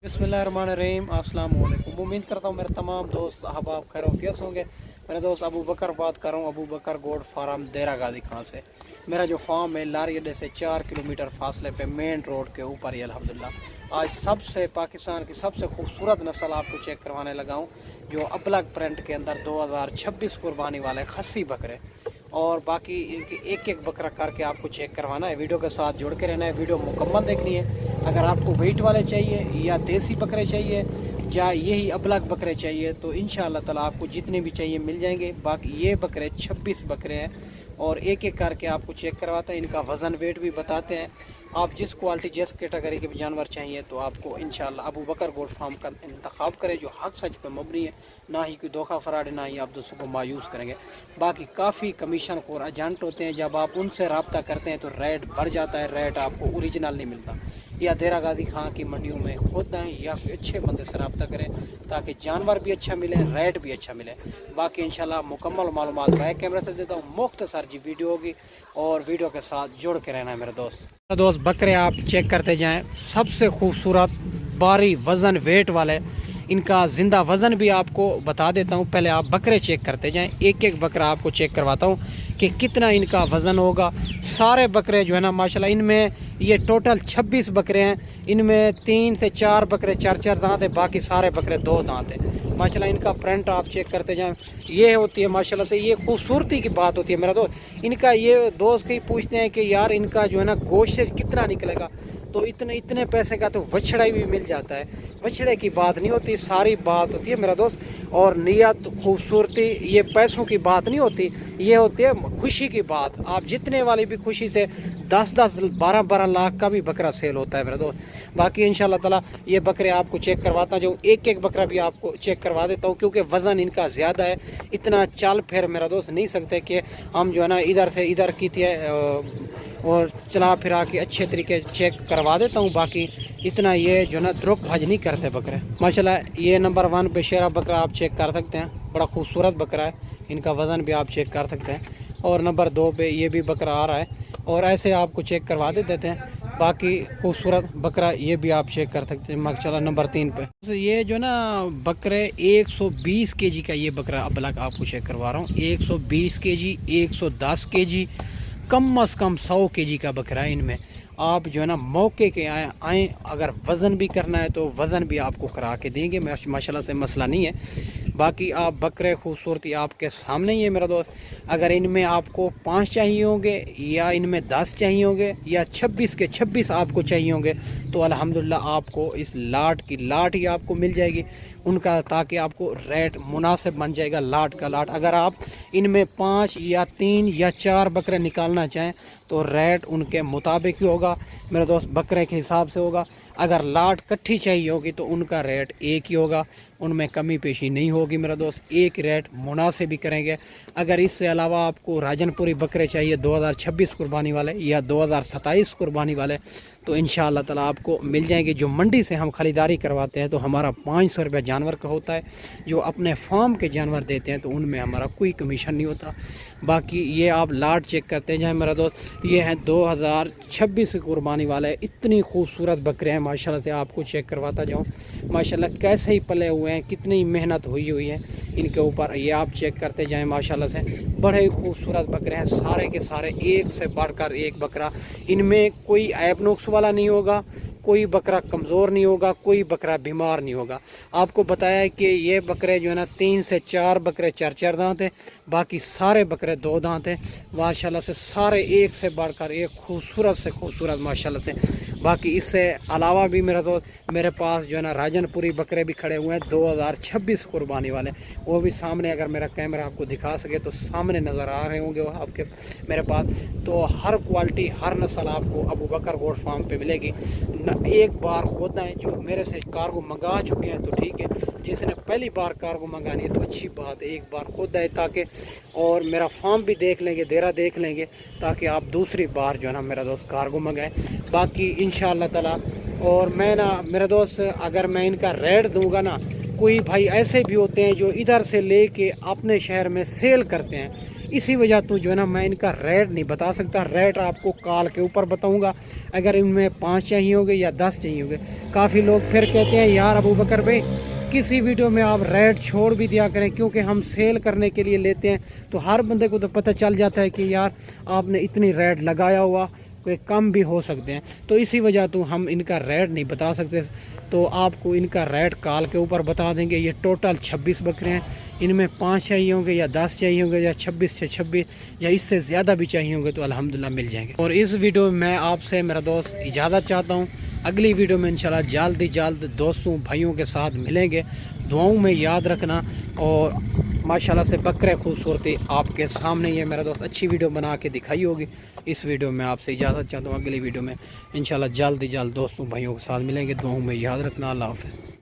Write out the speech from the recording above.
बिस्मिल्लाहिर्रहमानिर्रहीम अस्सलाम वालेकुम। उम्मीद करता हूँ मेरे तमाम दोस्त अहबाब खैरियत होंगे। मेरे दोस्त अबू बकर बात कर रहा हूँ, अबू बकर गोड फार्म देरा गादी खां से। मेरा जो फार्म है लारी अड्डे से 4 किलोमीटर फासले पे मेन रोड के ऊपर ही अल्हम्दुलिल्लाह। आज सबसे पाकिस्तान की सबसे खूबसूरत नस्ल आपको चेक करवाने लगा हूँ, जो अबलग प्रिंट के अंदर 2026 कुर्बानी वाले खस्सी बकरे और बाकी इनके एक एक बकरा करके आपको चेक करवाना है। वीडियो के साथ जुड़ के रहना है, वीडियो मुकम्मल देखनी है। अगर आपको वेट वाले चाहिए या देसी बकरे चाहिए या यही अबलग बकरे चाहिए तो इंशाअल्लाह ताला आपको जितने भी चाहिए मिल जाएंगे। बाकी ये बकरे 26 बकरे हैं और एक एक करके आपको चेक करवाते हैं, इनका वज़न वेट भी बताते हैं। आप जिस क्वालिटी जिस कैटेगरी के भी जानवर चाहिए तो आपको इंशाअल्लाह अबू बकर गोड फार्म का इंतखाब करें, जो हक सच पे मबनी है, ना ही कोई धोखा फराड, ना ही आप दूसरों को मायूस करेंगे। बाकी काफ़ी कमीशन खोर एजेंट होते हैं, जब आप उनसे रब्ता करते हैं तो रेट बढ़ जाता है, रेट आपको ओरिजिनल नहीं मिलता। या देरा गादी खां की मंडियों में खुद आएँ या फिर अच्छे बंदे से रब्ता करें ताकि जानवर भी अच्छा मिले, रेट भी अच्छा मिले। बाकी इंशाल्लाह मुकम्मल मालूमात बैक कैमरे से देता हूँ, मुख्तसर जी वीडियो होगी और वीडियो के साथ जुड़ के रहना है मेरे दोस्त। बकरे आप चेक करते जाएं, सबसे खूबसूरत भारी वज़न वेट वाले, इनका ज़िंदा वज़न भी आपको बता देता हूँ। पहले आप बकरे चेक करते जाएं, एक एक बकरा आपको चेक करवाता हूँ कि कितना इनका वज़न होगा। सारे बकरे जो है ना माशाल्लाह, इनमें ये टोटल 26 बकरे हैं, इनमें 3 से 4 बकरे 4 दांत है, बाकी सारे बकरे 2 दांत है माशाल्लाह। इनका प्रिंट आप चेक करते जाएं, ये होती है माशाल्लाह से, ये खूबसूरती की बात होती है मेरा दोस्त। इनका ये दोस्त कहीं पूछते हैं कि यार इनका जो है ना गोश्त से कितना निकलेगा, तो इतने पैसे का तो बछड़ा भी मिल जाता है। बछड़े की बात नहीं होती, सारी बात होती है मेरा दोस्त। और नियत खूबसूरती, ये पैसों की बात नहीं होती, ये होती है खुशी की बात। आप जितने वाली भी खुशी से 10-10 12-12 लाख का भी बकरा सेल होता है मेरा दोस्त। बाकी इंशाल्लाह ताला ये बकरे आपको चेक करवाता हूँ, एक एक बकरा भी आपको चेक करवा देता हूँ, क्योंकि वज़न इनका ज़्यादा है। इतना चल फिर मेरा दोस्त नहीं सकते कि हम जो है ना इधर से इधर की थी और चला फिरा के अच्छे तरीके चेक करवा देता हूँ। बाकी इतना ये जो ना द्रुक भज नहीं करते बकरे माशाल्लाह। ये नंबर 1 पे शेरा बकरा आप चेक कर सकते हैं, बड़ा खूबसूरत बकरा है, इनका वज़न भी आप चेक कर सकते हैं। और नंबर 2 पे ये भी बकरा आ रहा है और ऐसे आपको चेक करवा देते हैं। बाकी खूबसूरत बकरा ये भी आप चेक कर सकते हैं माशाल्लाह। नंबर 3 पे तो ये जो ना बकरे 120 केजी का ये बकरा अबलग आपको चेक करवा रहा हूँ। 120 केजी, 110 केजी, कम से कम 100 केजी का बकरा है। इनमें आप जो है ना मौके के आएँ, अगर वज़न भी करना है तो वज़न भी आपको करा के देंगे, माशाल्लाह से मसला नहीं है। बाकी आप बकरे खूबसूरती आपके सामने ही है मेरा दोस्त। अगर इनमें आपको 5 चाहिए होंगे या इनमें 10 चाहिए होंगे या 26 के 26 आपको चाहिए होंगे तो अल्हम्दुलिल्लाह आपको इस लाट ही आपको मिल जाएगी उनका, ताकि आपको रेट मुनासिब बन जाएगा लाट का लाट। अगर आप इनमें 5 या 3 या 4 बकरे निकालना चाहें तो रेट उनके मुताबिक ही होगा मेरे दोस्त, बकरे के हिसाब से होगा। अगर लाट कट्ठी चाहिए होगी तो उनका रेट एक ही होगा, उनमें कमी पेशी नहीं होगी मेरा दोस्त, एक रेट मुनासिब भी करेंगे। अगर इससे अलावा आपको राजनपुरी बकरे चाहिए 2026 कुर्बानी वाले या 2027 कुर्बानी वाले तो इंशाअल्लाह ताला आपको मिल जाएंगे। जो मंडी से हम ख़रीदारी करवाते हैं तो हमारा 500 रुपये जानवर का होता है, जो अपने फार्म के जानवर देते हैं तो उनमें हमारा कोई कमीशन नहीं होता। बाकी ये आप लाट चेक करते जाएँ मेरा दोस्त, ये हैं 2026 कुर्बानी वाले, इतनी खूबसूरत बकरे हैं माशाल्लाह से। आपको चेक करवाता जाऊँ माशाल्लाह कैसे ही पले हुए हैं, कितनी मेहनत हुई है इनके ऊपर, ये आप चेक करते जाएँ माशाल्लाह से। बड़े ही खूबसूरत बकरे हैं, सारे के सारे एक से बढ़कर एक बकरा। इनमें कोई ऐब नुक्स वाला नहीं होगा, कोई बकरा कमज़ोर नहीं होगा, कोई बकरा बीमार नहीं होगा। आपको बताया है कि ये बकरे जो है ना 3 से 4 बकरे 4 दांत हैं, बाकी सारे बकरे 2 दांत हैं माशाल्लाह से। सारे एक से बढ़कर एक खूबसूरत से खूबसूरत माशाल्लाह से। बाकी इससे अलावा भी मेरे पास जो है ना राजनपुरी बकरे भी खड़े हुए हैं 2026 कुर्बानी वाले, वो भी सामने, अगर मेरा कैमरा आपको दिखा सके तो सामने नज़र आ रहे होंगे वो आपके मेरे पास। तो हर क्वालिटी हर नस्ल आपको अबू बकर गोड फार्म पे मिलेगी। एक बार खुद आए, जो मेरे से कार्गो मंगा चुके हैं तो ठीक है, जिसने पहली बार कार्गो मंगानी है तो अच्छी बात है, एक बार खुद आए ताकि और मेरा फार्म भी देख लेंगे, देरा देख लेंगे, ताकि आप दूसरी बार जो है ना मेरा दोस्त कार्गो मंगाएं। बाकी इंशाअल्लाह ताला और मैं ना मेरा दोस्त, अगर मैं इनका रेट दूंगा ना, कोई भाई ऐसे भी होते हैं जो इधर से लेके अपने शहर में सेल करते हैं, इसी वजह तो जो है ना मैं इनका रेट नहीं बता सकता। रेट आपको कॉल के ऊपर बताऊंगा, अगर इनमें 5 चाहिए होंगे या 10 चाहिए होंगे। काफ़ी लोग फिर कहते हैं यार अबू बकर भाई किसी वीडियो में आप रेट छोड़ भी दिया करें, क्योंकि हम सेल करने के लिए लेते हैं तो हर बंदे को तो पता चल जाता है कि यार आपने इतनी रेट लगाया हुआ, कोई कम भी हो सकते हैं। तो इसी वजह तो हम इनका रेट नहीं बता सकते, तो आपको इनका रेट कॉल के ऊपर बता देंगे। ये टोटल 26 बकरे हैं, इनमें 5 चाहिए होंगे या 10 चाहिए होंगे या 26 से 26 या इससे ज़्यादा भी चाहिए होंगे तो अल्हम्दुलिल्लाह मिल जाएंगे। और इस वीडियो में मैं आपसे मेरा दोस्त इजाज़त चाहता हूँ। अगली वीडियो में इंशाल्लाह जल्द दोस्तों भाइयों के साथ मिलेंगे। दुआओं में याद रखना। और माशाल्लाह से बकरे खूबसूरती आपके सामने ही है। मेरा दोस्त अच्छी वीडियो बना के दिखाई होगी। इस वीडियो में आपसे इजाज़त चाहता हूँ। अगली वीडियो में इंशाल्लाह जल्द दोस्तों भाइयों के साथ मिलेंगे। दुआओं में याद रखना। अल्लाह हाफ़िज़।